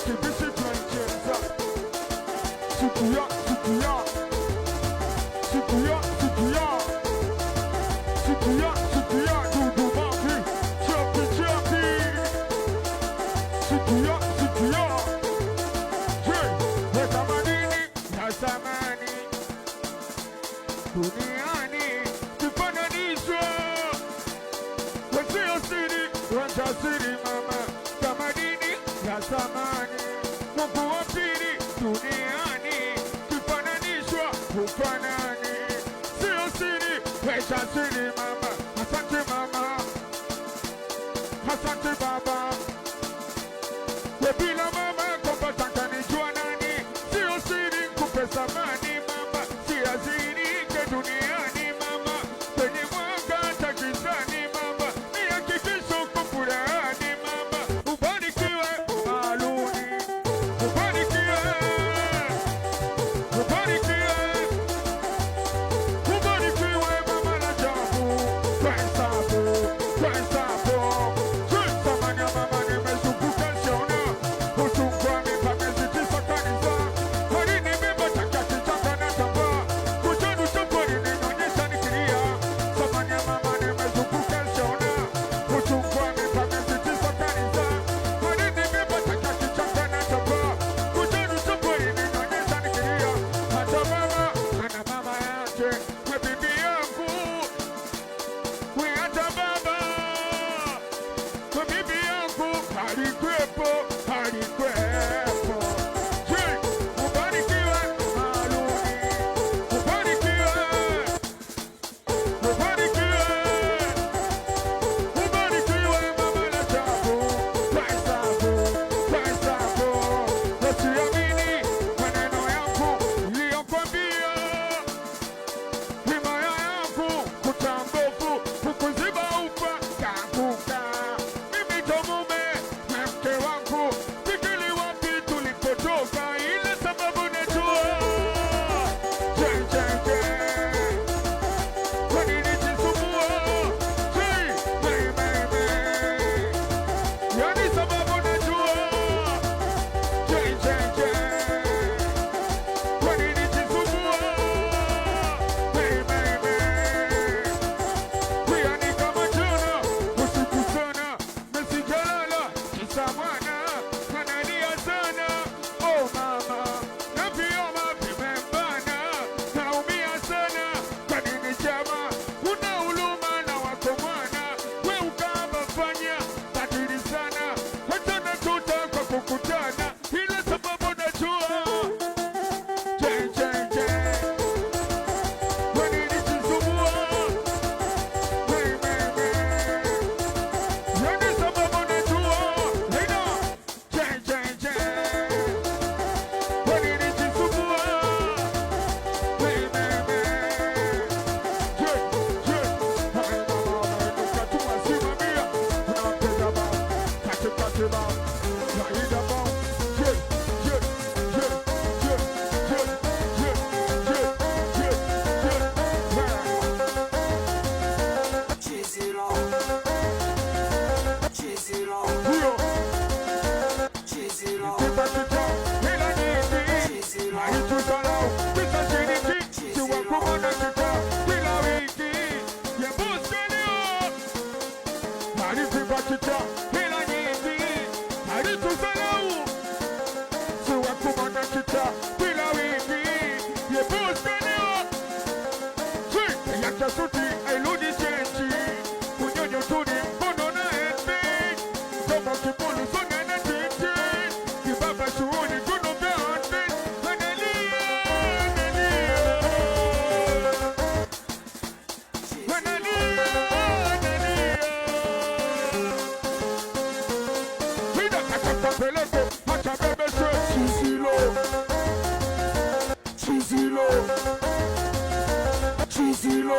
rekebisha tunacheza. Siku ya dudu mavi chapi siku ya we tamadini na zamani duniani tufananishwe wazio siri wajasiri mama tamadini na zamani Mungu wa pili duniani tufananishwa ufanani sio siri wajasiri mama asante mama asante baba we bila mama kwamba tanganijua nani sio siri kupe samani mama siazirike duniani mama kwenye mwanga takizani mama ni hakikisho kufurahani mama ubarikiwe maaluni ubarikiwe mama na jabu kwa hesabu samani ya mama nimezunguka siona utungwa mipamezi tisa kanisa harini mimba takia kichaka na tamba kujadu chapori ninaonyesha nikilia samani ya mama nimezunguka siona utungwa mipamezi tisa kanisa harini mimba takia kichaka na tamba kujadu chapori ninaonyesha nikilia hata mama ana mama yake we bibi yangu we hata baba we bibi yangu halikwepo ubarikiwe maaluni ubarikiwe mama na jabu kwa hesabu wasiamini maneno yangu iliyokwambia himaya yangu kutambovu kukuziba upa kaanguka mimi ndo mume na mke wangu fikiri wapi tulipotoka ile sababu najua kwa nini jisumbua yani sababu najua kwa nini jisumbua yani kama jana usiku sana mesijalala kisa mwana analia sana oh mama na pia mapimembana naumia sana kwa nini jama una huluma na wako mwana we ukaba fanya badili sana wachana tutaka kukutana ile sababu najua kwa nini jisumbua yani sababu najua nina kwa nini jisumbua ukatumasimamia unampenda baba katikati baba zaida baba Suti ailudi chenchi kunyonyo tuni mbono na epe Tomo kipulu songa na tete kibaba shuhuni kuno beote Wanalia Vida kachaka peleko hacha bebe se Chizilo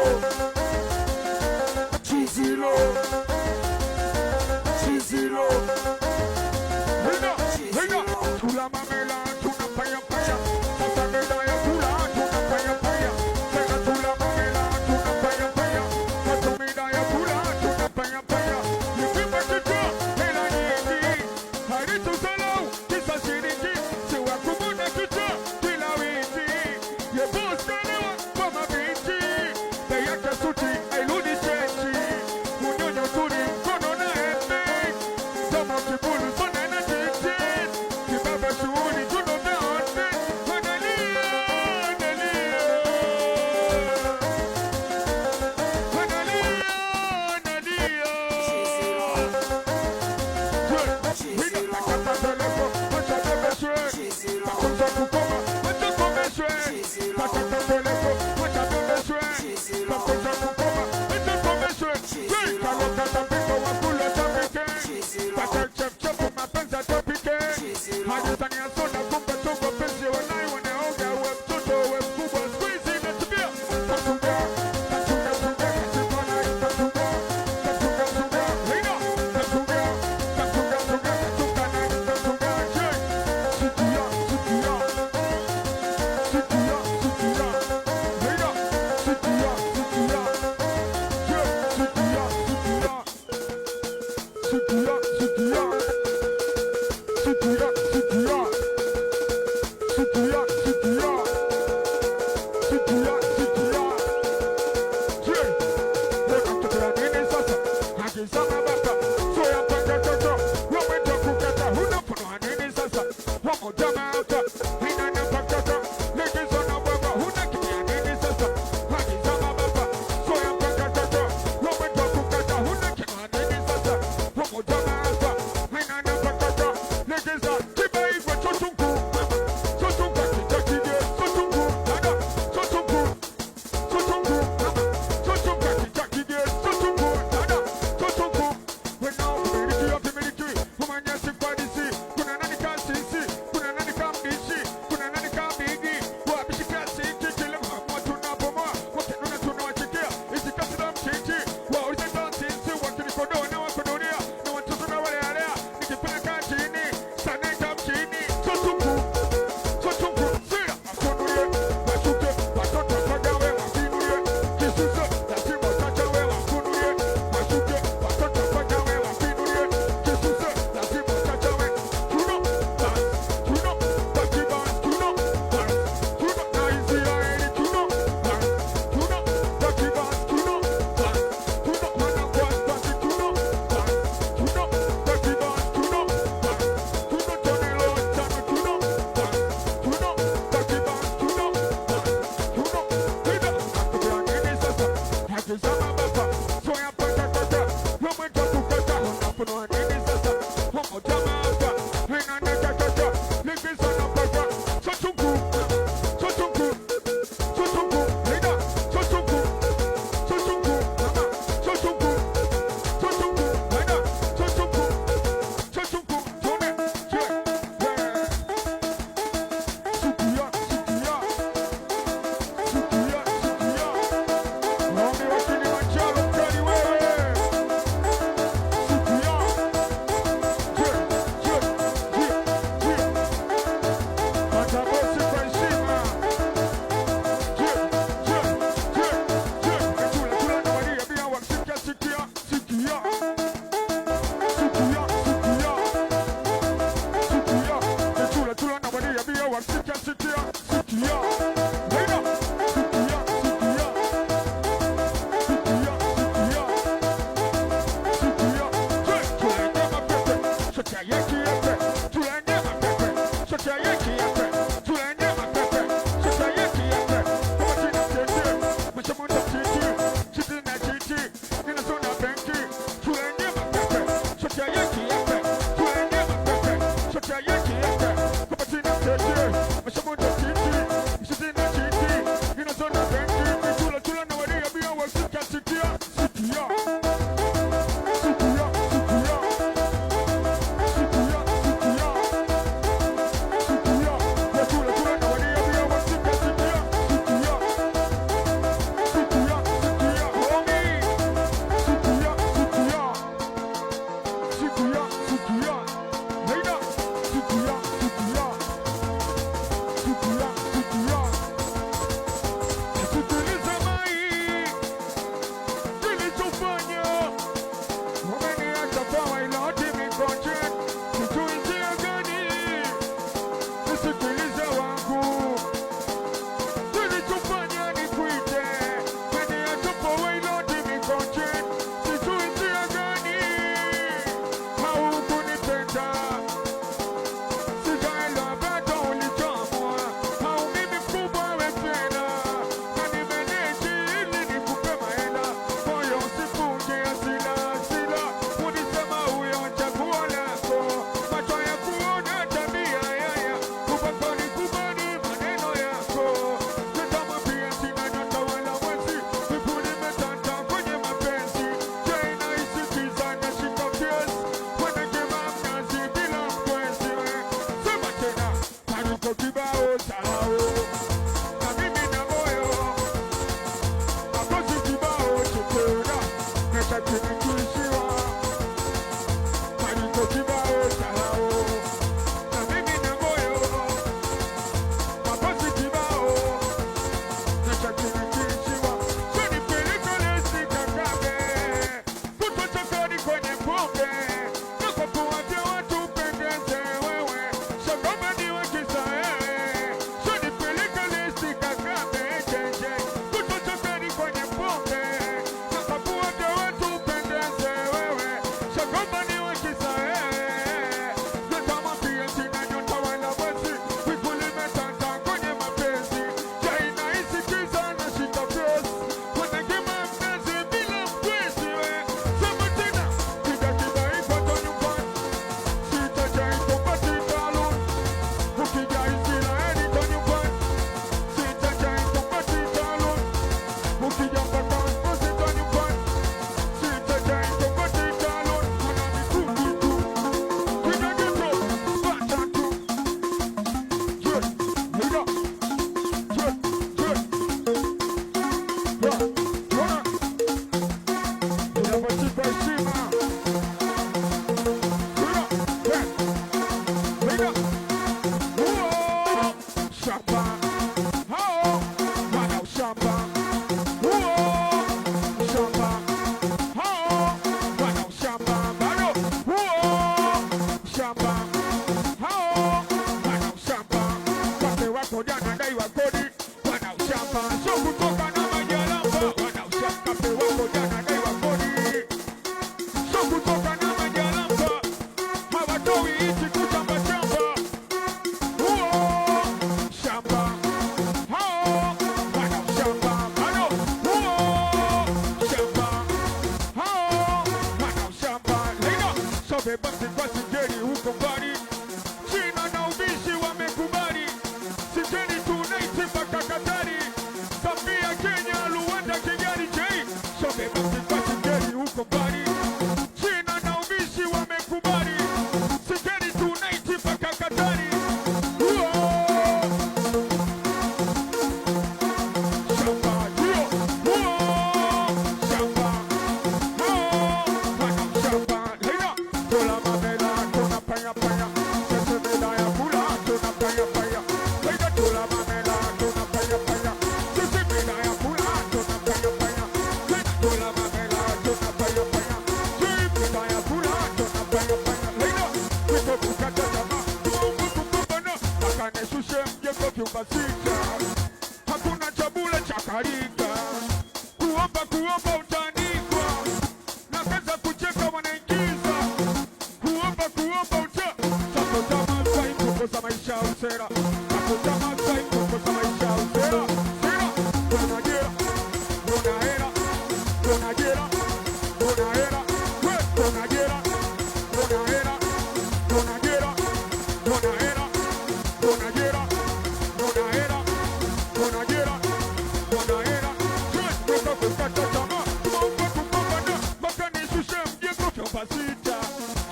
kodi anadaiwa kodi, wana ushamba sio kutoka na majalamba, wana ushamba pewa kodi anadaiwa kodi, sio kutoka na majalamba, hawatoi hichi kuchamba chamba, huo shamba hao wana ushamba bado, huo shamba hao wana ushamba leo, sobe basi kwa singeli huko mbali, China na ubishi wamekubali, singeli tunaiti mpaka Katari, Zambia, Kenya, Rwanda, Kigali, Jei, sobe basi kwa singeli huko mbali, China na ubishi wamekubali, singeli tunaiti mpaka Katari, huo shamba hiyo, huo shamba hao wana ushamba leo, dola mamela tunapaya paya, sasa mela ya kula tunapaya paya, leo dola mamela tunapaya paya, sasa mela ya kula tunapaya paya, leo dola mamela tunapaya paya, sasa mela ya kula tunapaya paya, leo tuko kukata tamaa, Mungu kupambana, akanishushe mjengo vyumba sita, hakuna chakula cha karika, kuomba utaandikwa, na pesa kucheka wanaingiza, kuomba uta, tafuta masai kukosa maisha usera, tafuta masai kukosa maisha usera, sera, unajera, unahera, unajera, unahera, we, unajera, unahera, unajera, unahera, unajera, unahera, unajera, unahera, tuweka kukata tamaa, Mungu kupambana, makanishushe mjengo vyumba sita,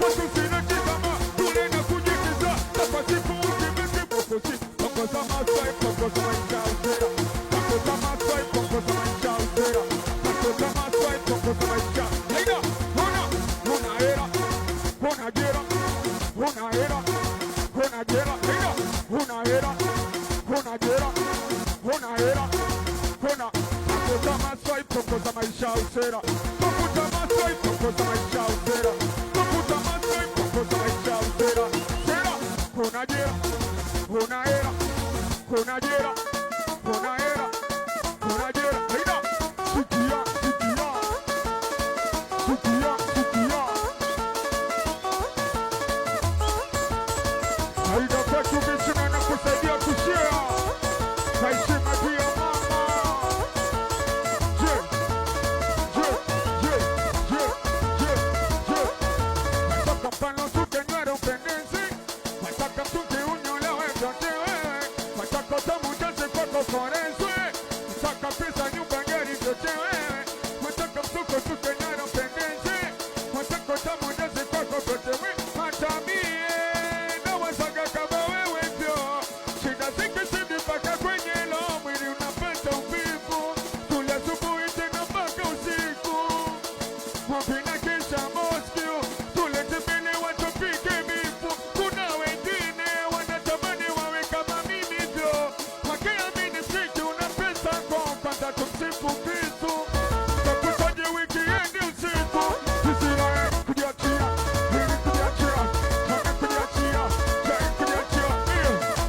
watu sina tizama, tule na kujikiza, takasifu ukimisi mwokozi, pongoza masai, pongoza maisha usera, pongoza masai, pongoza maisha usera, pongoza masai, pongoza maisha, haida, unahera, unajera, unahera, unajera, haida, unahera, unajera, unahera, pongoza masai, pongoza maisha usera, pongoza masai, pongoza maisha usera, pongoza masai, pongoza maisha usera, sera, unajera, unahera, unajera, unahera, unajera, haida, sikia, sikia, sikia, sikia, haida kwetu bishina na kusaidia kushare, heshima pia mama, je, nataka mfano tukenywera upendezi, nataka mtungi unyolewe vyote wewe, nataka utamu ujaze kwako forezwe, nataka pesa nyumba ngeri vyote wewe, nataka msuko tukenywera upendezi, nataka utamu ujaze kwako vyote wewe, hata mie nawazaga kama wewe vyo, shida zikizidi mpaka kwenye lo mwili unapata uvivu, tule asubuhi tena mpaka usiku, Mupina kisha Moscow, tulete mbele watupike bifu. Kuna wengine wanatamani wawe kama mimi vyo, wakiamini mziki una pesa kwa kwanza tumsifu Kristo, takutaje wikiendi usiku, Israel kujiachia, hili kujiachia, kama kujiachia, jai kujiachia,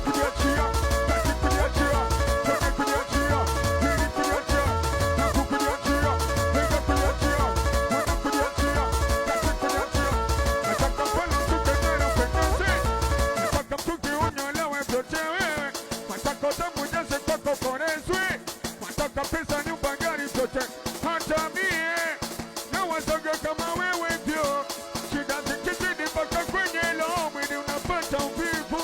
kujiachia, kati kujiachia, kama kujiachia, hili kujiachia, naku kujiachia, hega kujiachia, wana kujiachia, kati kujiachia, nataka mfano tukenywera upendezi, nataka mtungi unyolewe vyote wewe, nataka utamu ujaze kwako forezwe, nataka pesa nyumba gari vyote, hata mie nawazaga kama wewe vyo, shida zikizidi mpaka kwenye lo mwili unapata uvivu,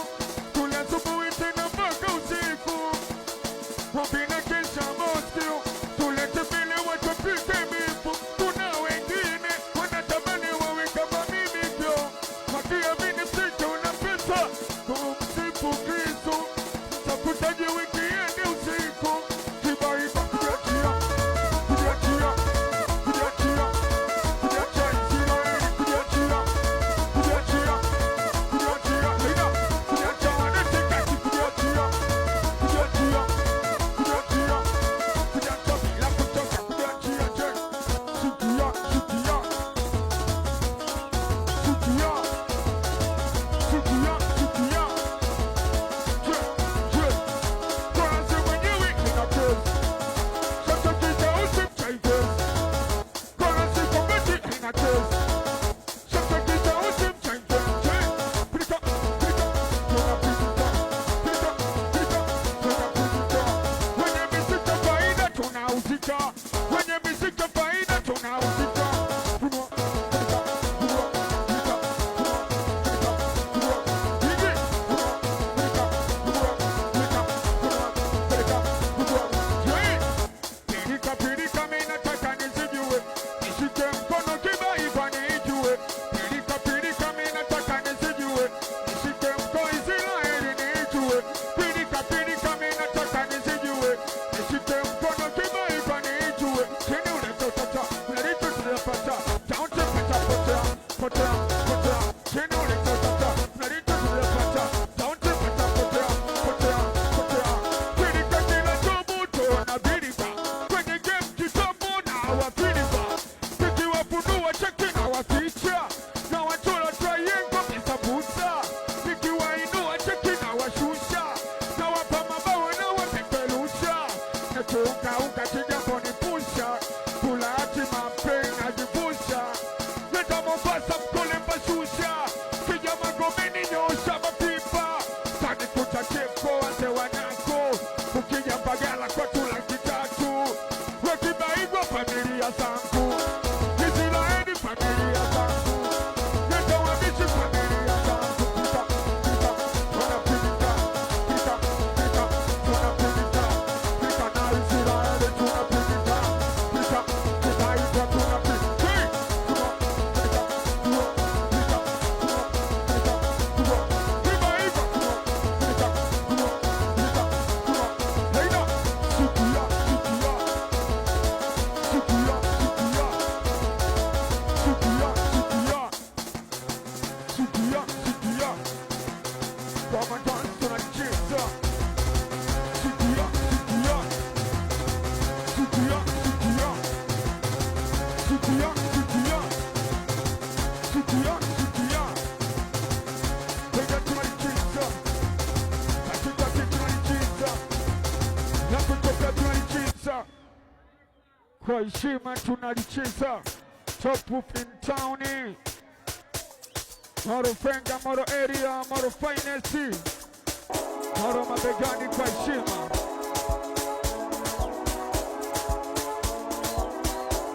tule asubuhi tena mpaka usiku, Mupina kisha Moscow, tulete mbele watupike bifu. Kuna wengine wanatamani wawe kama mimi vyo, wakiamini mziki una pesa kumsifu Kristo, takutaje wikiendi usiku, kibali kwa kujiachia, kujiachia, kujiachia, kujiachia, Israeli kujiachia, kujiachia, kujiachia, haida, kujiachia, wanatekati kujiachia, kujiachia, kujiachia, kujiachia bila kuchoka, kujiachia, je, sikia, sikia, sikia, sikia, sikia, je, kuunga kijapo ni pusha, kula hati mapenzi najivusha, leta Mombasa mkole mbashusha, kija Magomeni nyosha mapipa, tani kutachepo wase wanako, ukija Mbagala kwa tula kitatu, wakibaigwa familia zangu, Israeli familia zangu, leta wabishi familia zangu, pita, tunapita, pita, tunapita, pita na Israeli tunapita, pita, kibaigwa tunapita, kwa heshima tunalicheza top roof in town, Moro Fenga, Moro area, Moro finest, Moro mabegani kwa heshima.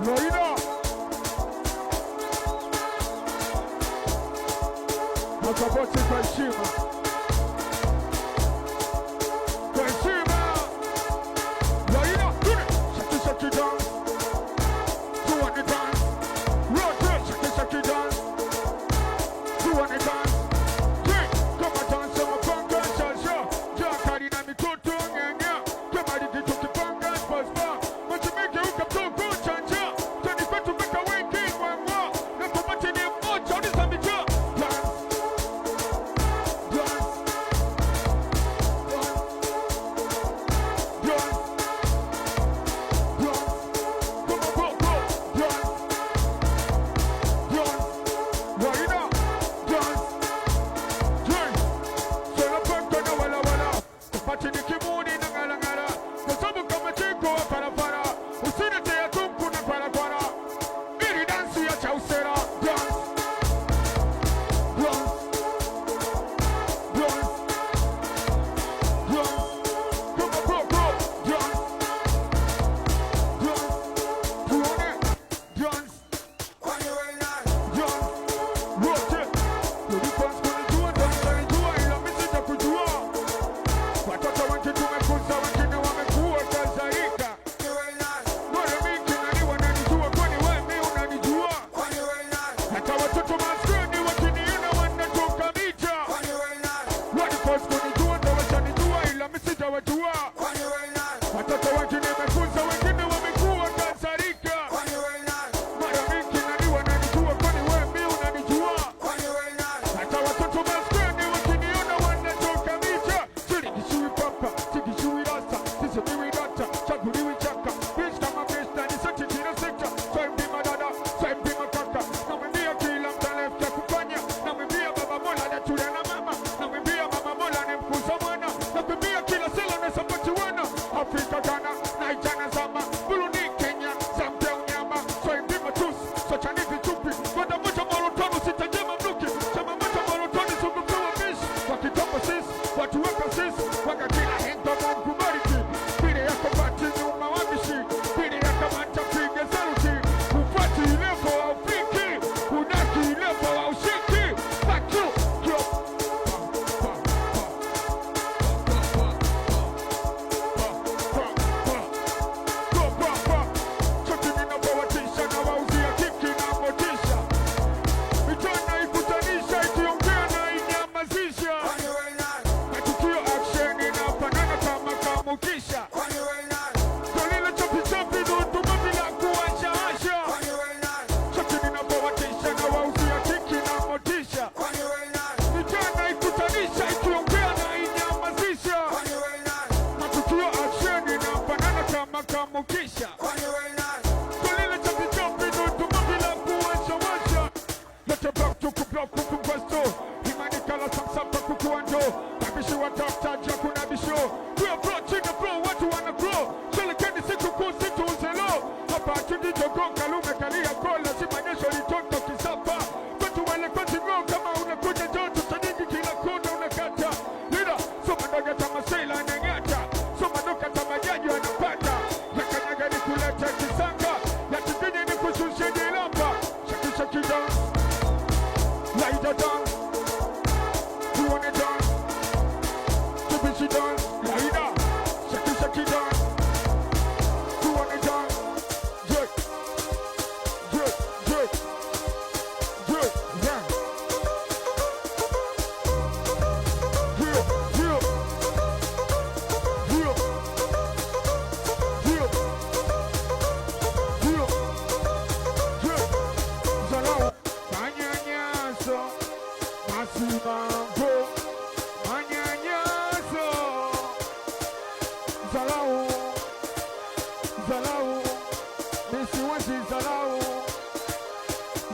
Loina Makabote kwa heshima, kwa heshima. Loina shaki dance, do what you dance, rotate shaki dance, do what you dance, yeah, kama dance wa panga shasha, jakari na mitoto ngenya, kama dikitu kipanga spaspa, machimeke ukaptoko chanja, tani kwetu meka wengi mwemwa, na kumati ni mmoja unisambija, dance, dance, Dr. Jakuna Bisho, we are brought to the floor, what you wanna grow, so zalau, zalau, nisiwezi zalau,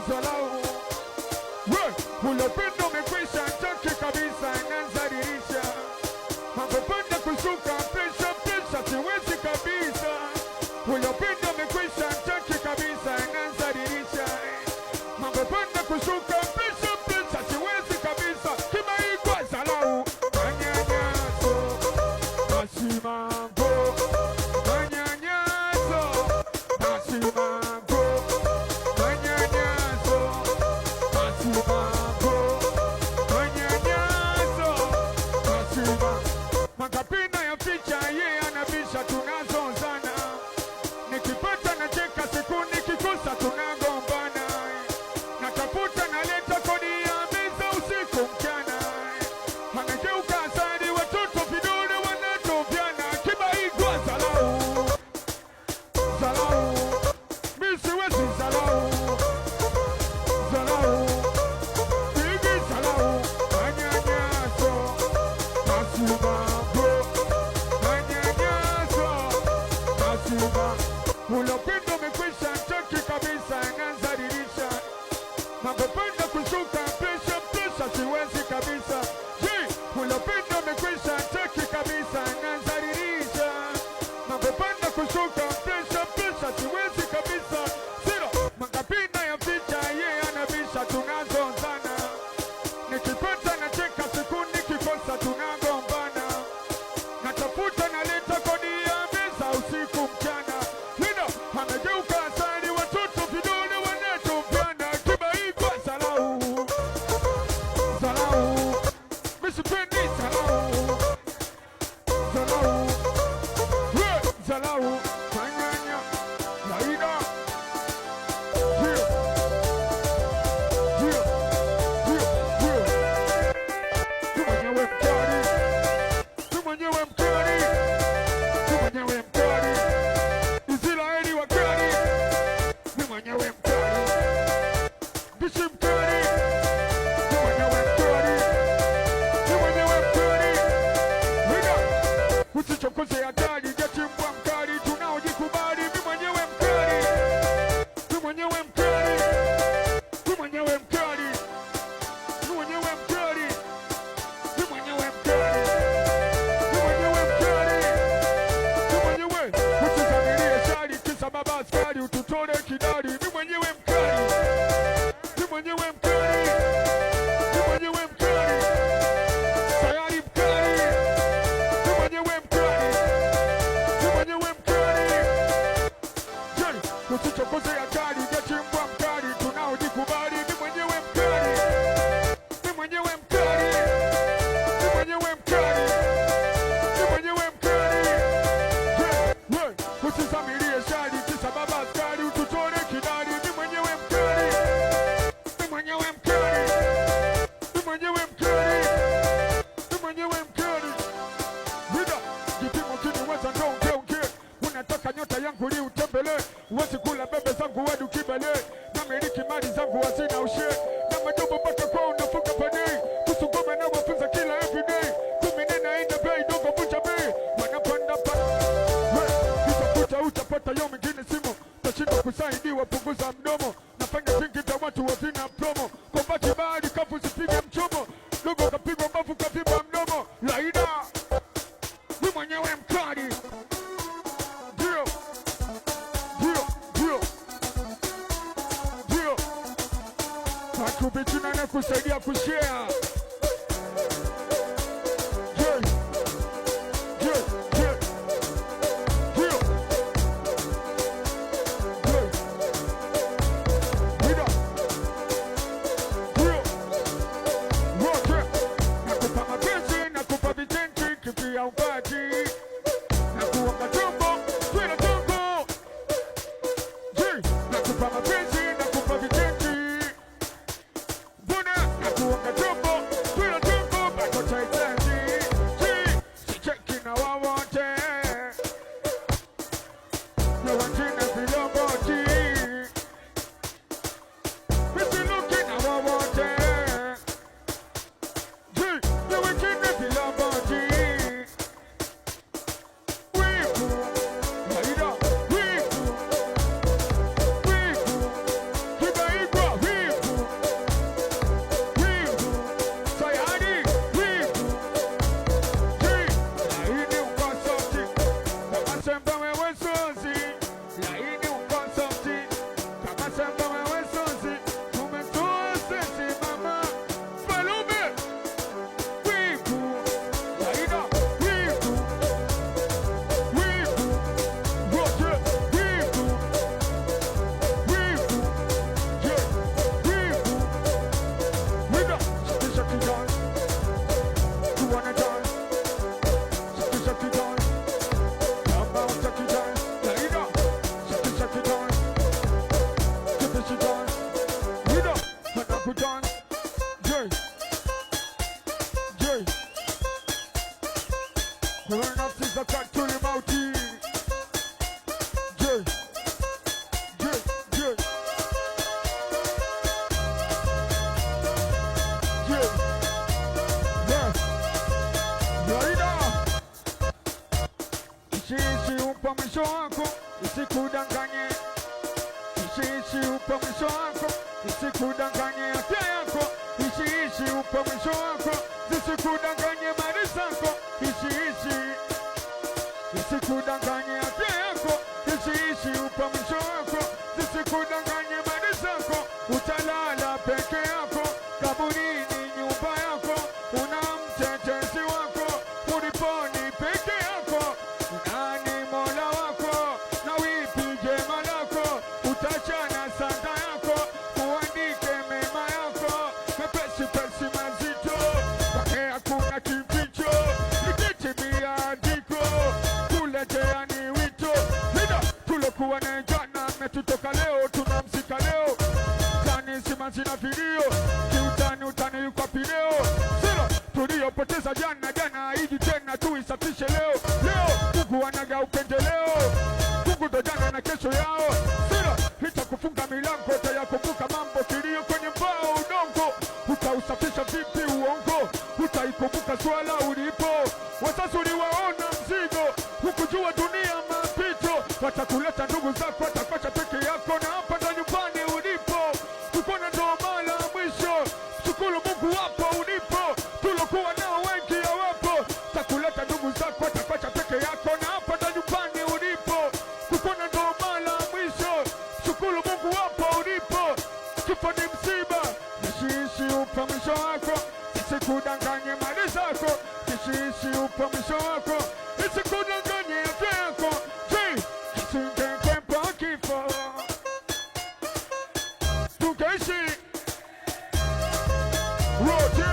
zalau. Ulopendo umekwisha, choke kabisa, nanzadirisha. Mapopanda kushuka, presha, presha, siwezi kabisa. Ulopendo umekwisha, choke kabisa, nanzadirisha. Mapopanda kushuka, presha, presha, siwezi kabisa. Kimaigwa zalau, manyanyaso, masimango, manyanyaso, masimango, manyanyaso, masimango, manyanyaso, masimango. Makapina ya picha ye anabisha tunazozana. Nikipata na cheka siku nikikosa tunagombana. Natafuta naleta kodi ya meza usiku mchana. Anageuka asali watoto vidole wanatovyana. Kibaigwa zalau, zalau, misiwezi zalau, zalau, bigi zalau, manyanyaso, masimango, manyanyaso, masimango. Ulopendo umekwisha, choki kabisa, nanzadirisha. Mapopanda kushuka, presha, presha, siwezi kabisa. Ulopendo umekwisha, choki kabisa, nanzadirisha. Mapopanda kushuka, presha, presha, siwezi kabisa. Zero, makapina ya picha, ye anabisha tunazozana. Nikipata na cheka siku nikikosa tunagombana. Natafuta naleta kodi ya meza usiku mchana. Anageuka asali watoto vidole wanatovyana. Kibaigwa zalau, zalau, misipendi zalau, zalau, zalau, manyanya, laida. Tu mwenyewe mkali, tu mwenyewe mkali, tu mwenyewe mkali. Israeli wakali, ni mwenyewe mkali. Bishi mkali, ni mwenyewe mkali, ni mwenyewe mkali. Wida, usichokoze hatari, jeti mbwa mkali, tunaojikubali. Ni mwenyewe mkali, ni mwenyewe mkali, ni mwenyewe mkali, ni mwenyewe mkali, ni mwenyewe mkali, ni mwenyewe mkali, ni mwenyewe. Usizamilie shari, kisa baba askari, ututole kidari. Ni mwenyewe mkali, ni mwenyewe mkali, ni mwenyewe mkali, sayari mkali, ni mwenyewe mkali, ni mwenyewe mkali. Jari, usichokoze hatari, jeti mbwa mkali, tunaojikubali. Ni mwenyewe mkali, ni mwenyewe mkali, ni mwenyewe mkali, ni mwenyewe mkali. Usizamilie shari, kisa baba askari, ututole kidari. Ni mwenyewe mkali, ni mwenyewe mkali, ni mwenyewe mkali, ni mwenyewe mkali. Wida, kipimo kiniweza ndo ungeunge. Unataka nyota yangu li utembele. Uwezi kula bebe zangu wadu kibele. Na miliki mali zangu hazina ushe. Na majobo mpaka kwa unafuka panei. Kusungome na wafunza kila everyday. Kuminena ina bei dogo bunja bei. Wanapanda pa utakuta utapata yo mingine simu. Tashinda kusaidiwa punguza mdomo. Nafanya vingi vya watu wazina promo. Kombati bahari kafu sipige mchomo. Logo kapigwa mbavu kaviba mdomo. Laida, ni mwenyewe mkali. Dio, dio, dio, dio. Watu bichina na kusaidia kushare. Yeah, yeah, yeah, yeah, yeah. Wida, dio, wote. Nakupa mapenzi, nakupa vitenti, kipia upati. Nakuonga tumbo, twila tumbo. Nakupa mapenzi, nakupa vitenti. Buna, nakuonga tumbo. Siza katuli mauti. Je, je, je. Je, yeah. Laida. Ishi upa mwisho wako, isikudanganye. Ishi upa mwisho wako, isikudanganye afya yako. Ishi upa mwisho wako, isikudanganye mali zako. Ishi isikudanganye afya yako. Ishi upa mwisho wako, isikudanganye mali zako. Utalala peke yako, kaburini nyumba yako. Una mtetezi wako, uliponi peke yako. Nani Mola wako, na wipi jema lako. Utachana sanda yako, uandike mema yako. Mepesi pesi mazito, kwake hakuna kificho. Ikitimia andiko, kuletea ni wito. Hida, tulokuwa na jana, metutoka leo, tunamzika leo. Tani simanzi na video, kiutani utani yuko pileo. Sila, tuliyopoteza jana, jana hiji tena tuisafishe leo. Leo, Mungu wanaga upendeleo. Mungu ndo jana na kesho yao. Sila, itakufunga milango, utayakumbuka mambo kilio kwenye mbao udongo. Utausafisha vipi uongo, utaikumbuka swala ulipo. Wazazi uliwaona mzigo, hukujua dunia mapito. Watakuleta ndugu zako, watakuacha peke yako. Na hapa ndo nyumbani ulipo, kukona ndo mara mwisho. Shukuru Mungu wapo ulipo, tulokuwa nao wengi hawapo. Takuleta ndugu zako, watakuacha peke yako. Na hapa ndo nyumbani ulipo, kukona ndo mara mwisho. Shukuru Mungu wapo ulipo, kifo ni msiba. Ishi upa mwisho wako, isikudanganye mali zako. Ishi upa mwisho wako, isikudanganye afya yako. Isingekwepa kifo, tukaishi wote.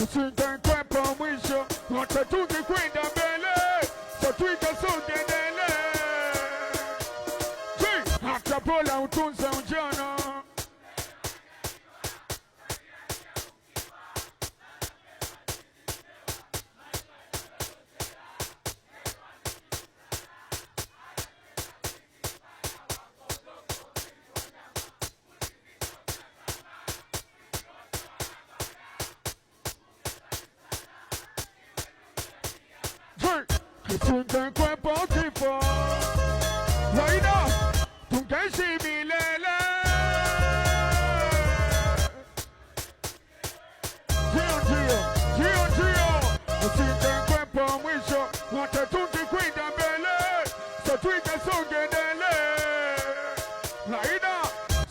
Isingekwepa mwisho, wote tungekwenda mbele. So tuikasonge mbele. Hata Bola utunza ujana. Isingekwepa kifo, Laida, tungeishi milele. Ndio. Isingekwepa mwisho, wote tungekwenda mbele. So tuikasonge mbele. Laida,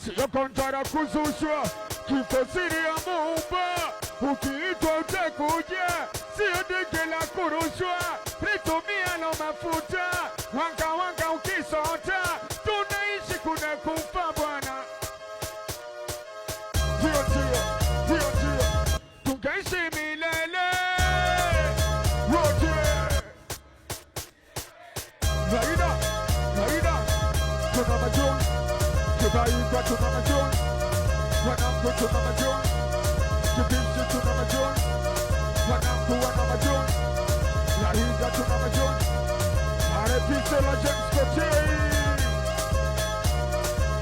sio kontara kuzushwa, kifo siri ya Muumba. Ukiitwa utakuja, sio dege la kurushwa. Litumia no mafuta, wanga ukisota. Tunaishi kuna kufa bwana. Ndio. Tungeishi milele. Wote. Laida. Tuna majon. Kibaika tuna majon. Wanangu tuna majon. Kibishi tuna majon. Wanangu wana majon. Laida tuna majon. Arepise la James Kotei.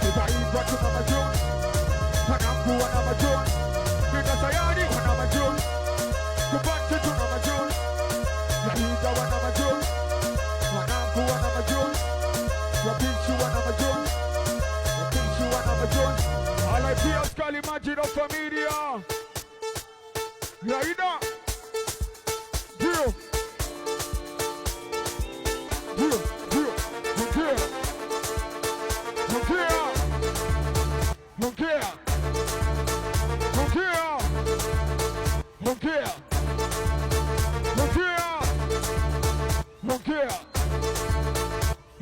Kibaika tuna majon. Wanangu wana majon. Mina sayari wana majon. Kubati tuna majon. Laida wana majon. Wanangu wana majon. Wabishi wana majon. Alaipia skali maji na familia. Laida. Ndio.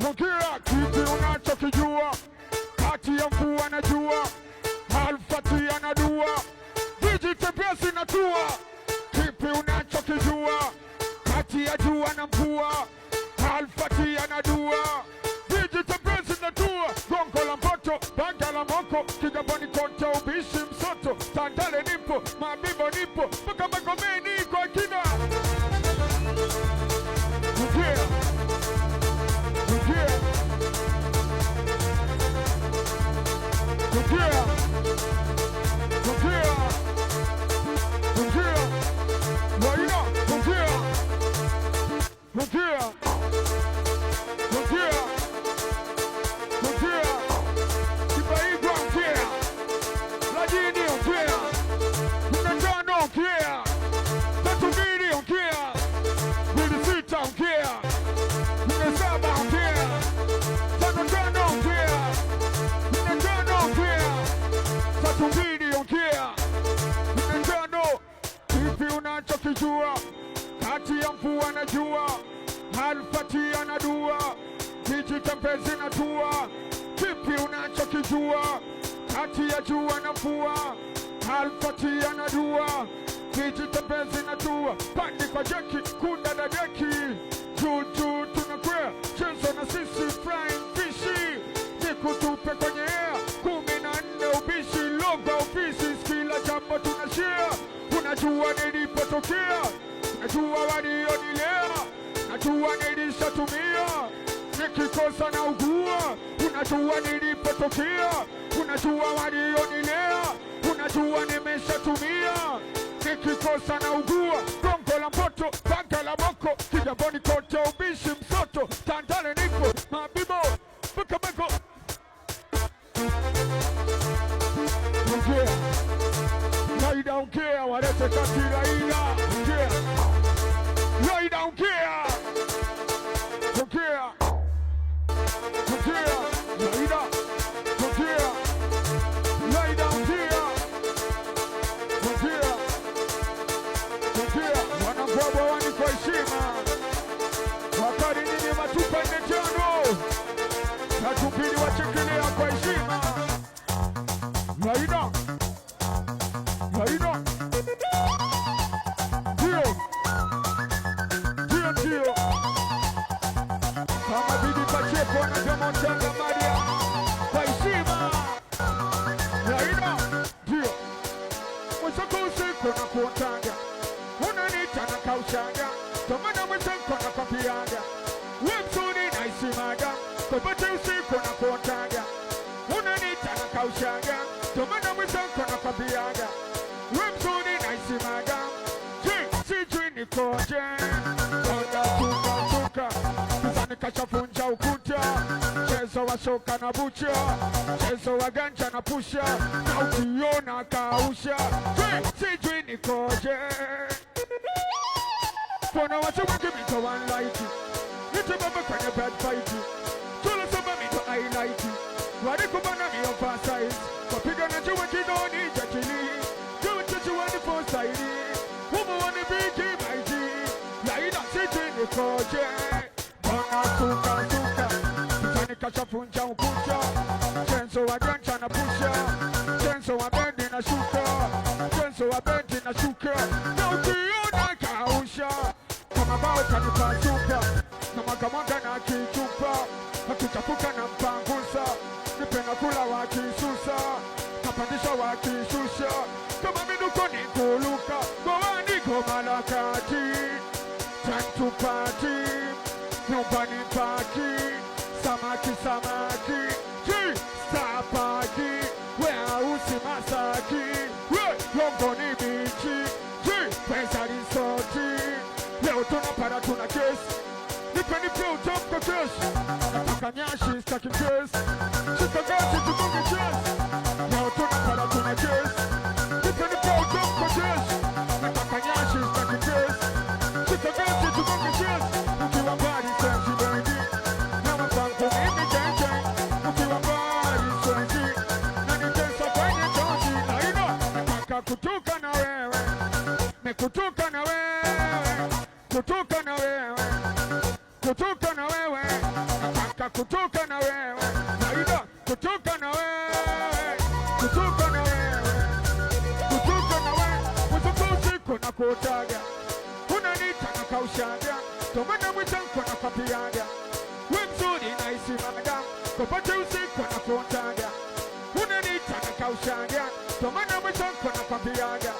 Ongea kipi unachokijua, kati ya mvua na jua, Alfati anadua, vijitepesi na tua. Kipi unachokijua, kati ya jua na mvua, Alfati anadua, vijitepesi zinatua, gongo la mboto, banga la moko, Kigamboni kote ubishi msoto, Tandale nipo, Mabibo nipo, mpaka Magomeni kwa kina. Rukia, rukia, rukia, rukia, rukia, Waina, rukia, rukia, rukia, rukia, Kibaigwa rukia, Lajini rukia, Mnatano rukia, Tatubiri rukia, Milisita rukia, Mnesaba rukia, Tanotano rukia, Mnatano rukia, Tatubiri rukia, Mnatano. Kipi unachokijua kati ya mvua na jua? Alfati anadua, Kijitembezi na tua. Kipi unachokijua kati ya jua na mvua? Alfati anadua, Kijitembezi na tua. Pandi kwa jeki, kunda na jeki, juu tunakwea, chezo na sisi flying fishi. Nikutupe kwenye air, 14 ubishi, logo ofisi, kila jambo tunashare. Unajua nilipotokea, najua walionilea, najua nilishatumia, nikikosa na ugua. Unajua nilipotokea, unajua walionilea, unajua nimeshatumia, nikikosa na ugua. Gongo la mboto, banga la moko, Kigamboni kote ubishi msoto, Tandale nipo, Mabibo, mpaka Mago. Laida ongea, walete kati Laida ongea, Laida ongea, ongea, ongea, Laida ongea, Laida ongea, ongea, ongea. Wanambwabwa wani kwa heshima, wakati nini matupa 4-5, Tatubiri wachekelea kwa heshima. Laida, Laida, ndio, kama bibi Pacheco na kama Mtanga Maria, kwa heshima. Laida, ndio, mwenzako usiku na kuotanga, unanita na kaushanga, tomana mwenzako na kwapianga, we mzuri na isimaga, kopote usiku na kuotanga, unanita na kaushanga, tomana mwenzako na kwapianga, we mzuri na isimaga. Sijui nikoje, toka tuka, kizani kashafunja ukuta, chezo wa soka na bucha, chezo wa ganja na pusha, na ukiona kausha. Sijui nikoje, kuna watu wengi mito one light, nite baba kwenye bad fight, tula saba mito highlight, walikubana mi oversize, wapiga na juwe kidoni jakili, juwe chichi wani for side, umu wani bigi maiji. Laida sijui nikoje, bana tuka, kizani kashafunja ukuta, chenzo wa ganja na pusha, chenzo wa bendi na shuka, chenzo wa bendi na shuka, na ukiona kausha, kama bao kanipasuka, na magamanga na kichupa, akichafuka na mpangusa, nipenda kula wakisusa, napandisha wakishusha, kama minuko ni kuluka, goa niko malakati, time to party, nyumbani paki, samaki, stapaki, weusi masaki, longo ni bichi, pesa risoti, leo tunapara tuna kesi, nipe utamko kesi, nataka nyashi staki kesi, shikagashi tukunge kesi, leo tunapara tuna kesi, nipe utamko kesi, nataka nyashi staki kesi, shikagashi tukunge kesi, ukiwa mbali sensi bengi, na mabango mimi jenje, ukiwa mbali sensi, na nitesa kwenye jonzi. Laida, nataka kutuka na wewe, kutuka na wewe, kutuka na wewe, kutuka na wewe, nataka kutuka na wewe. Laida, kutuka na wewe, kutuka na wewe, kutuka na wewe. Mwenzako usiku na kuotaga, unanita na kaushaga, tomana mwenzako na kwapiaga, we mzuri na isimaga, popote usiku nakuontaga, unaniita nakaushaga, ndo maana mwenzako nakwambiaga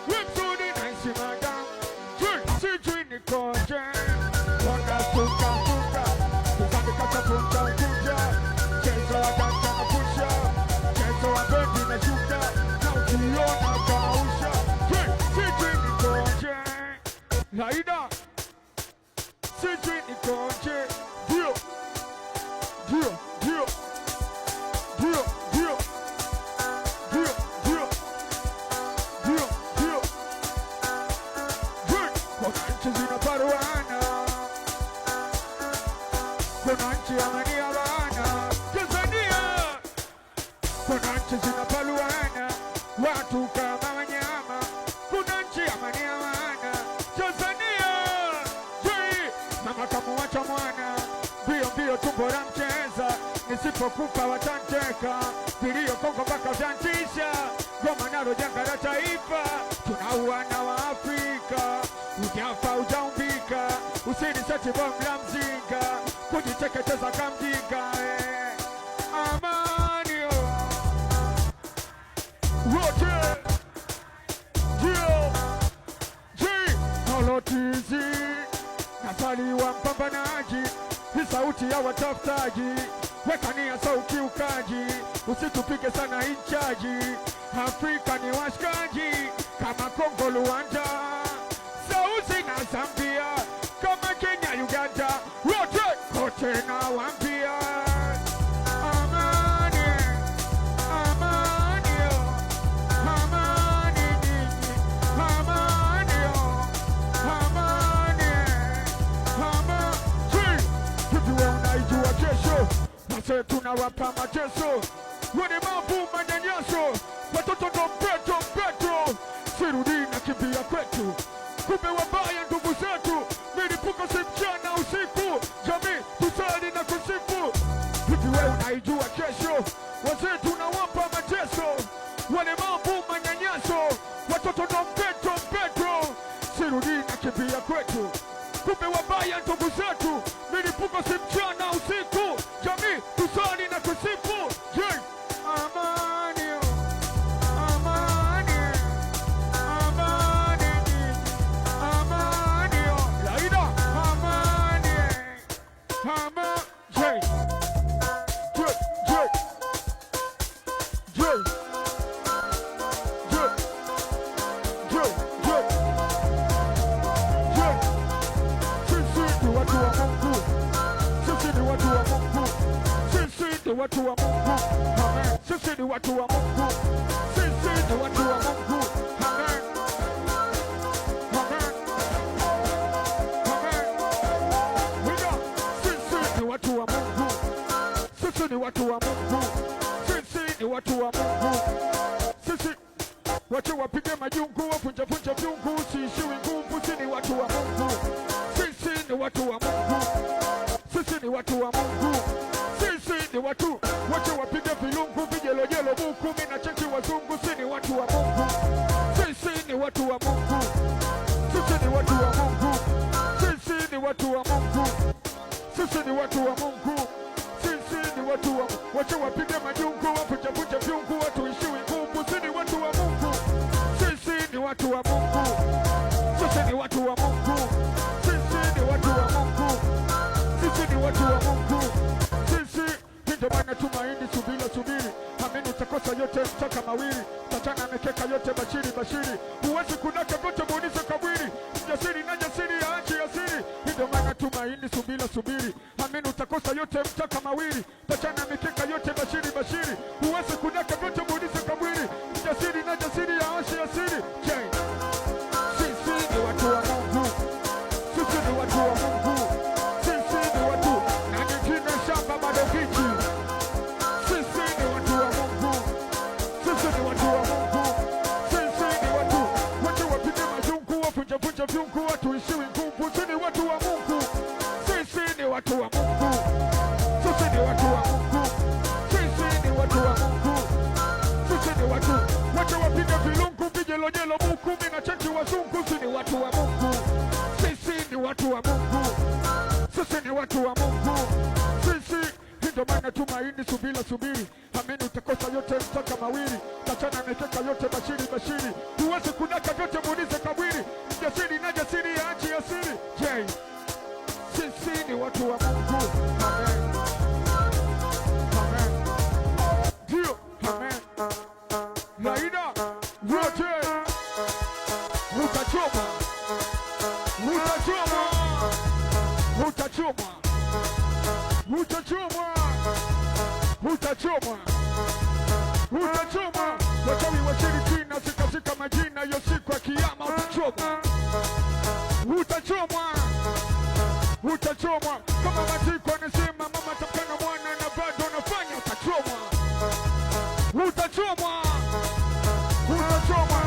wewe mzuri naisimaga, sijui nikoje, wanasuka kutandika punta ukuja, chezo wa danta na pusha, chezo wa bendi na shuka, na ukiona kausha, sijui nikoje, laida, sijui nikoje, dio, dio, dio, dio, dio, dio, dio, dio, dio, kuna nchi zinaparuana, kuna nchi amani hawana, Tanzania, kuna nchi zinaparuana, watu kama wanyama, kuna nchi amani hawana, Tanzania, mama kamuacha mwana, mbio mbio tumbo la mcheza, nisipokufa watanteka, vilio Kongo mpaka vyantisha, Goma nalo janga la taifa, tunauana wa Afrika, ujafa ujaumbika, usiniseti bomu la mzinga, kujiteketeza kamjinga, amani wote, Holotizi, nazaliwa mpambanaji, ni sauti ya watafutaji, wekania sauti ukaji, usitupige sana inchaji, Afrika ni washikaji, kama Kongo Luanda, Sauzi na Zambia, kama Kenya Uganda, wote kote na wambia, amani, amani, amani nyinyi, amani, amani, amani, hivi wewe unaijua kesho, nase tunawapa mateso, wene mabu manyanyaso, watoto ndo mpeto, sirudi na kimbia kwetu, kumbe wabaya ndugu zetu, milipuko si mchana usiku, jamii tusali na kusifu, hivi wewe unaijua kesho, wazee tunawapa mateso, wale mabu manyanyaso, watoto ndo mpeto, sirudi na kimbia kwetu, kumbe wabaya ndugu zetu, milipuko si mchana usiku, jamii tusali na kusifu, amani, amani, amani, amani, laida, amani, amani, watu wa Mungu, amen. Sisi ni watu wa Mungu, sisi ni watu wa Mungu, amen, amen, amen. Sisi ni watu wa Mungu, sisi ni watu wa Mungu, sisi ni watu wa Mungu, sisi wacha wapige majungu, wapunja vyungu, siishiwi nguvu, sisi ni watu wa Mungu, sisi ni watu wa Mungu, sisi ni watu wa Mungu, sisi ni watu, wacha wapige vilungu, vijelojelo buku, mina cheki wazungu, sisi ni watu wa Mungu, sisi ni watu wa Mungu, sisi ni watu wa Mungu, sisi ni watu wa Mungu, sisi ni watu wa Mungu, sisi ni watu wa Mungu, wacha wapige majungu, wapunja vyungu, watu ishiwi nguvu, sisi ni watu wa Mungu, sisi ni watu wa Mungu, sisi ni watu wa Mungu, sisi ni watu wa Mungu, sisi ni watu wa Mungu, ndio maana tumaini, subiri, amini utakosa yote, mtaka mawili, tachana mikeka yote, bashiri, huwezi kunaka kote, muulize kabwiri, mjasiri na jasiri ya nchi ya siri, ndio maana tumaini, subiri, amini utakosa yote, mtaka mawili, tachana mikeka yote, bashiri, huwezi kunaka kote, muulize kabwiri, mjasiri na jasiri ya nchi ya siri, sisi ni watu wa Mungu, sisi ni watu wa Mungu, sisi ni watu, na nyingine shamba bado kichi, vunja vyungu, watu ishiwi nguvu, sisi ni watu wa Mungu, sisi ni watu wa Mungu, sisi ni watu wa Mungu, sisi ni watu wa Mungu, sisi ni watu, wacha wapige vilungu, vijelojelo buku, mina cheki wazungu, sisi ni watu wa Mungu, sisi ni watu wa Mungu, sisi ni watu wa Mungu, sisi ndio maana tumaini, subiri, amini utakosa yote, mtaka mawili, tachana nekeka yote, bashiri, huwezi kudaka vyote, muulize kabwiri, mjasiri na jasiri ya nchi ya siri. Je, sisi ni watu wa Mungu? Amen, amen, ndio, amen. Laida wote utachoma, wachawi washirikina, sikashika majina, hiyo siku ya kiyama utachomwa, kama matiko anasema mama tamkana mwana na bado anafanya, utachomwa,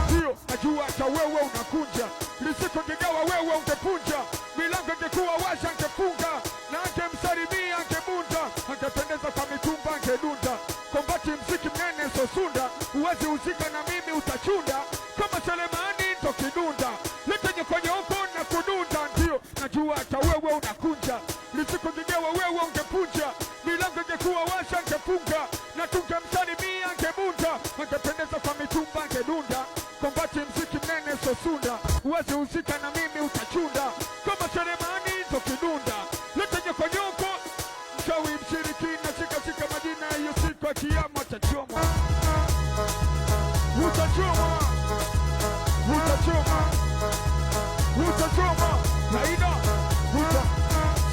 ndio. Najua hata wewe unakunja, lisiko ngegawa wewe ungepunja, milango ingekuwa washa angefunga, na angemsalimia angebunda, angependeza kwa mitumba angedunda, kombati mziki mnene sosunda, uwezi uzika na mimi utachunda, kama Selemani ndo kidunda, letenye kwenye oko na kudunda, ndio. Najua hata wewe unakunja, lisiko ngegawa wewe ungepunja, milango ingekuwa washa angefunga, na tungemsalimia angebunda, angependeza kwa mitumba angedunda, kombati mziki mnene sosunda, uwezi uzika na mimi utachunda, kama Selemani ndo kidunda, letenye kwenye oko, mchawi mshirikina, shika majina, hiyo siku ya kiyama utachomwa, Laida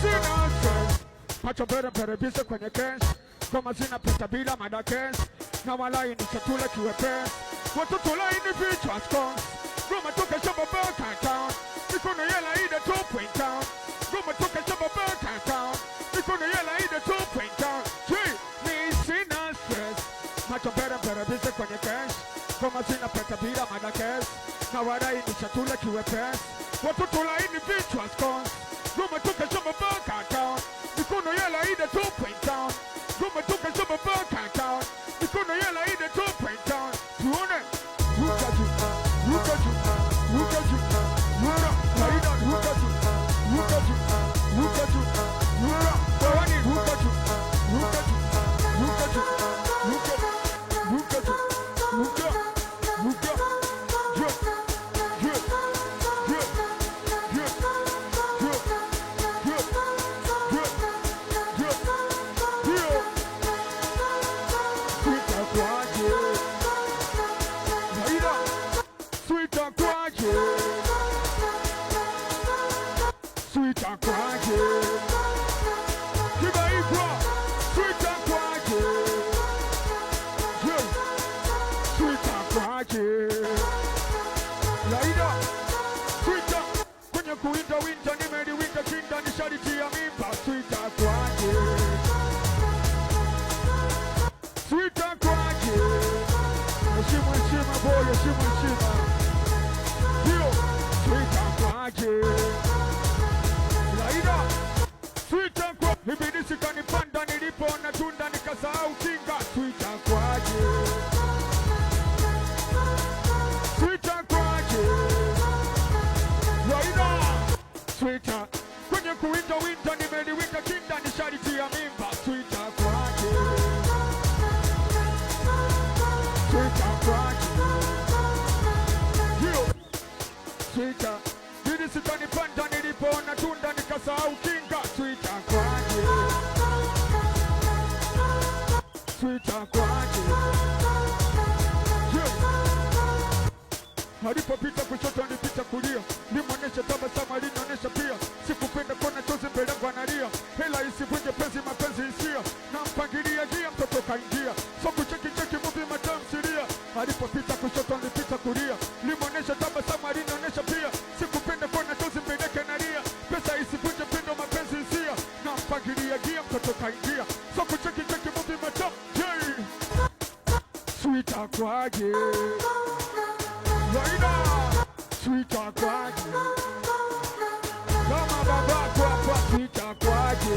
sina stress, macho mbele bise kwenye kesi, kama zina pesa bila madakesi, na walai ni chakula kiwepesi, watoto laini vichwa scones, goma toka shamba baka town, mikono ya Laida top in town, goma toka shamba baka town, mikono ya Laida top in town. Jee, mi sina stress, macho mbele bise kwenye kesi, kama zina pesa bila madakesi, na walai ni chakula kiwepesi, watoto laini vichwa scones, goma toka shamba baka town, mikono ya Laida top in town, goma toka shamba baka town, mikono ya Laida top in town. Tuone ruka juu, Laida ruka juu, Tawani ruka juu, Laida Twitter kwenye kuwinda winter, nimeliwinda kinda nishariti ya mimba, Twitter kwaje, heshima boy, heshima hiyo, Twitter kwaje, Laida Twitter kwa ibilisi kanipanda, nilipoona tunda nikasahau kinga, Twitter kwaje, Twitter kwenye kuwinda winter, nimeliwinda kinda nishariti ya mimba, Twitter kwaje, hiyo Twitter ibilisi kanipanda, nilipoona tunda nikasahau kinga, Twitter kwaje, alipopita kushoto nilipita kulia, limuonesha tabasamu alinionyesha pia, sikupenda kuona chozi mbele yangu analia, hela isivunje penzi mapenzi hisia, na mpangilia gia mtoto kaingia, so kucheki movie matamsilia, alipopita kushoto nilipita kulia, limuonesha tabasamu alinionyesha pia, sikupenda kuona chozi mbele yake analia, pesa isivunje pendo mapenzi hisia, na mpangilia gia mtoto kaingia, so kucheki movie matamsilia, Twitter kwaje, Laida Twitter kwaje, kama babako hapa Twitter kwaje,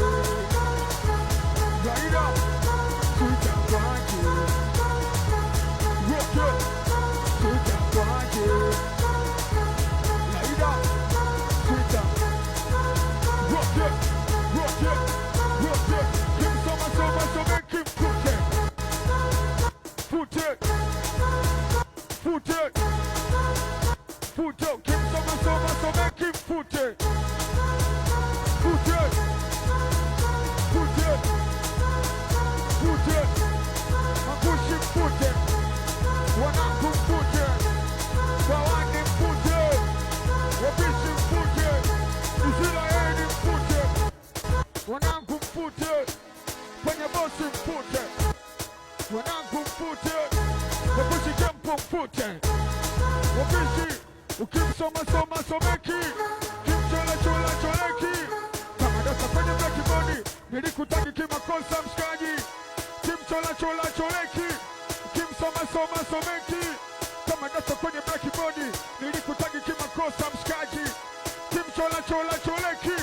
Laida Twitter kwaje, wote Twitter kwaje, Laida Twitter wote, kim soma mfute, mfute, mfute, mfute, Mangushi mfute, wanangu mfute, Bawani mfute, wabishi mfute, Israeli mfute, wanangu mfute, kwenye bosi mfute, wanangu mfute, wabishi tempo mfute, wabishi ukimsoma soma someki, kimchola chola choleki, kama dasa kwenye blackboard, nilikutaki kimakosa mshikaji, kimchola chola choleki, kimsoma soma someki, kama dasa kwenye blackboard, nilikutaki kimakosa mshikaji, kimchola chola choleki,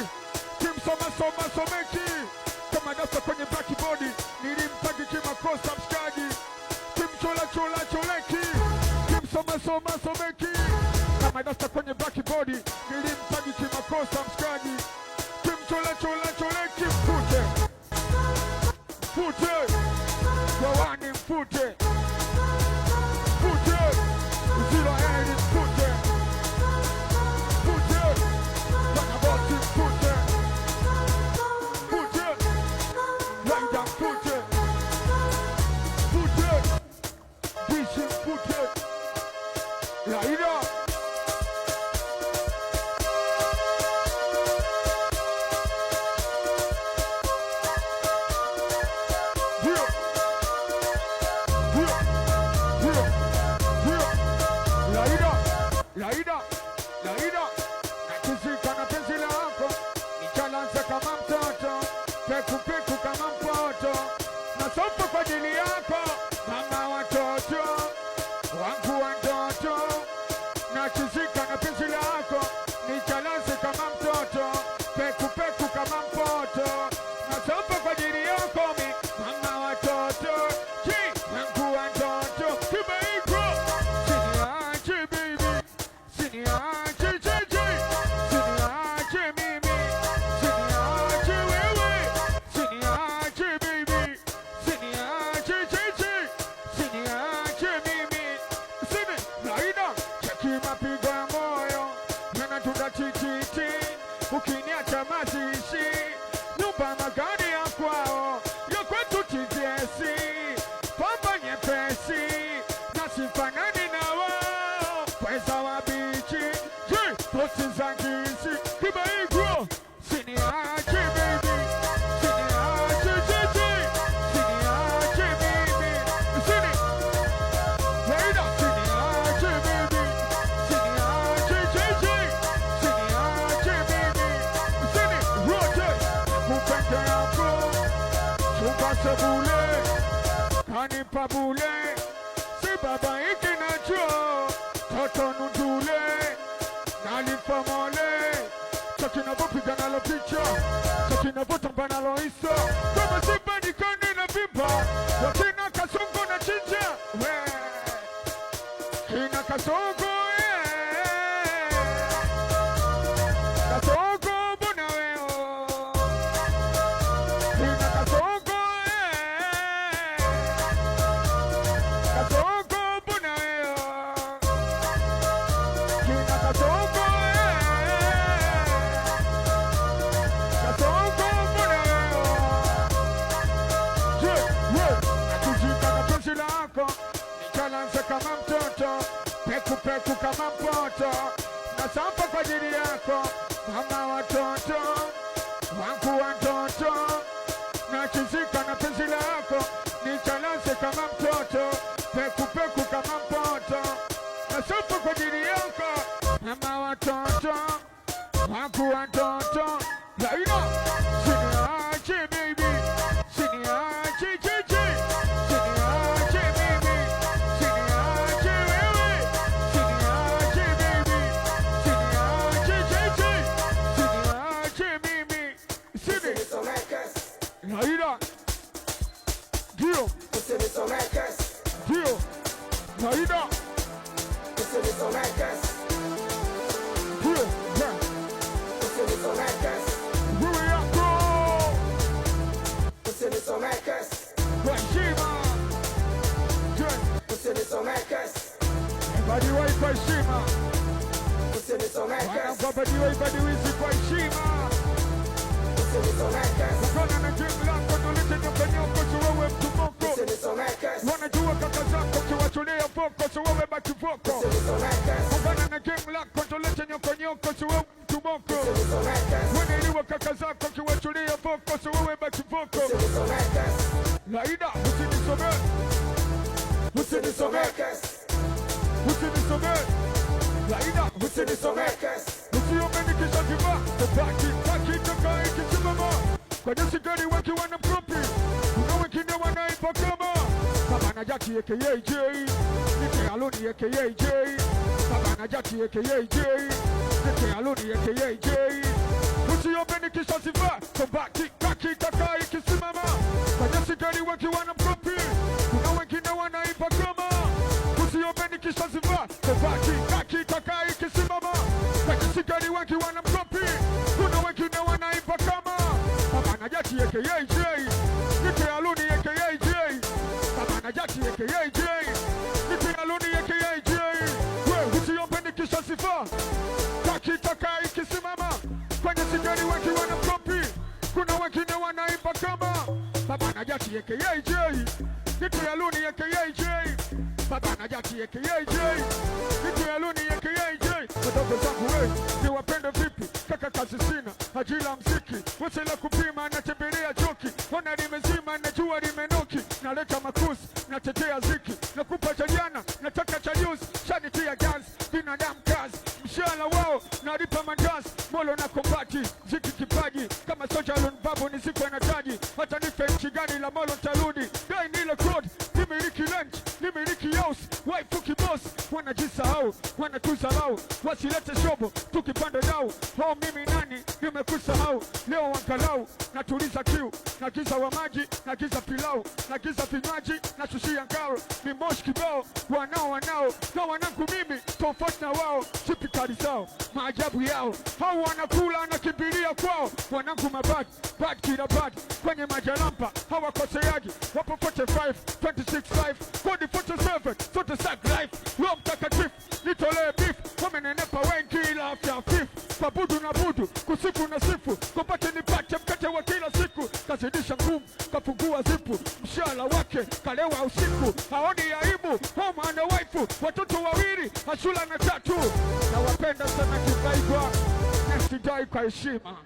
kimsoma soma someki, kama dasa kwenye blackboard, nilimtaki kimakosa mshikaji, kimchola chola choleki, kimsoma soma someki, kama dasa kwenye blackboard, nilimtagi kimakosa mshikaji, kimchola chola choleki mfute, mfute, Bawani mfute, mfute, Israeli mfute, mfute, Wanabosi mfute, mfute, Raida mfute, mfute, Bishi mfute, Raida. Laida, nachizika na penzi lako, nichalanza kama mtoto, peku kama mpoto, nasopa kwa ajili yako, mama watoto, wangu wa ndoto, nachizika na penzi lako, nichalanza kama mtoto, peku kama mpoto, nasopa kwa ajili yako, mama watoto, wangu wa ndoto, kibaiko, siniache baby, siniache jeje, siniache mimi, siniache wewe, siniache baby, siniache jeje, siniache mimi, sini Laida, cheki mapigo ya moyo, yanatunda tititi, ukiniacha mazishi, nyumba magari ya kwao, ya kwetu TTS, pamba nyepesi, na sifanani na wao, pesa wabichi, posti za ngisi, kibaigwa, siniache baby, siniache jeje, siniache mimi, sini Laida, siniache baby, siniache jeje, siniache mimi, sini rote, kupende yako, chumba sebule, kanipa bule, si baba iki nacho, toto nundule, nalipamole, chakinavopiga nalo picha, chakinavotamba nalo isa, kama sibadi kande na vimba, wakina kasongo na chinja, kina kasongo, kasongo bona weo, kina kasongo, kasongo bona weo, kina kasongo, kasongo bona weo, nachizika na penzi lako, nichalanza kama mtoto, peku kama mpoto, nasamba kwa ajili yako, mama watoto, wangu wa ndoto, nachizika na penzi lako, nichalanza kama mtoto, peku kama mpoto, nasamba kwa ajili yako, mama watoto, wangu wa ndoto, Laida, siniache baby, siniache jeje, siniache mimi, siniache wewe, siniache baby, siniache jeje, siniache mimi, sini Laida, ndio, ndio, Laida, ndio, wewe yako, kwa heshima, everybody wait kwa heshima, wanangu Badiwizi kwa heshima. Ukona na jengo lako tulete nyoko so wewe mtu moko. Wanajua kaka zako kiwachulia foko so wewe baki foko. Ukona na jengo lako tulete nyoko so wewe mtu moko. Wanajua kaka zako kiwachulia foko so wewe baki foko. Laida usinisome. Laida usinisome. Usiomeni kisha kiva. Taki toka ikisimama. Kwa jesi gari waki wana mkopi. Kuna wengine wanaipa kama Baba na Jati AKAJ. Nike Aloni AKAJ. Baba na Jati AKAJ. Nike Aloni AKAJ. Usiomeni kisha siva. Kobaki taki toka ikisimama. Kwa jesi gari waki wana mkopi. Kuna wengine wanaipa kama Usiomeni kisha siva. Kobaki taki toka ikisimama. Kwa jesi gari waki wana mkopi. Kuna wengine wanaipa kama Baba na Jati AKAJ. Nike Aloni AKAJ. Baba na Jati AKAJ. Nike Aloni AKAJ. Usiomeni kisha sifa. Taki taka ikisimama. Kwenye sigari waki wana mkopi. Kuna wengine wanaipa kama Baba na Jati AKAJ. Nike Aloni AKAJ. Baba na Jati AKAJ. Nike Aloni AKAJ. Wadogo zangu wewe ni wapende vipi? Kaka kazi sina, ajila mziki Wesela kupima, natembelea joki Ona nimezima, najua nimenoki Naleta makusi, natetea ziki Nakupa cha jana, nataka cha juzi Shanitia gas, binadamu kazi Mshala wao, naripa mandazi Molo na kombati, ziki kipaji Kama soja lunbabu, nisikwe na taji Hata nife nchi gani la molo tarudi Dai nile code, nimiriki lunch Nimiriki house, waifu kiboss Wanajisahau, wanatuzalau Wasilete shobo, tukipande dau Oh mimi nani, nimekusahau Leo wangalau, natuliza kiu Nagiza wa maji, nagiza pilau Nagiza vinywaji, nashushia ngao Ni moshi kibao, wanao Na wanangu mimi, tofauti na wao Sipikari zao, maajabu yao Hao wanakula, nakimbilia kwao Wanangu mabad, bad kila bad Kwenye majalampa, hawakoseaji Wapo 45, 26, 5 Kodi 47, 47 life Roho mtakatifu, nitolee beef Wamenenepa wengi ila afya fif Pabudu na budu, kusifu na sifu Kupate nipate mkate wa kila siku Kazidisha ngumu, kafungua zipu Mshala wake, kalewa usiku Haoni aibu, home and waifu Watoto wawili, Ashula na tatu Na wapenda sana kibaigwa Nestidai kwa heshima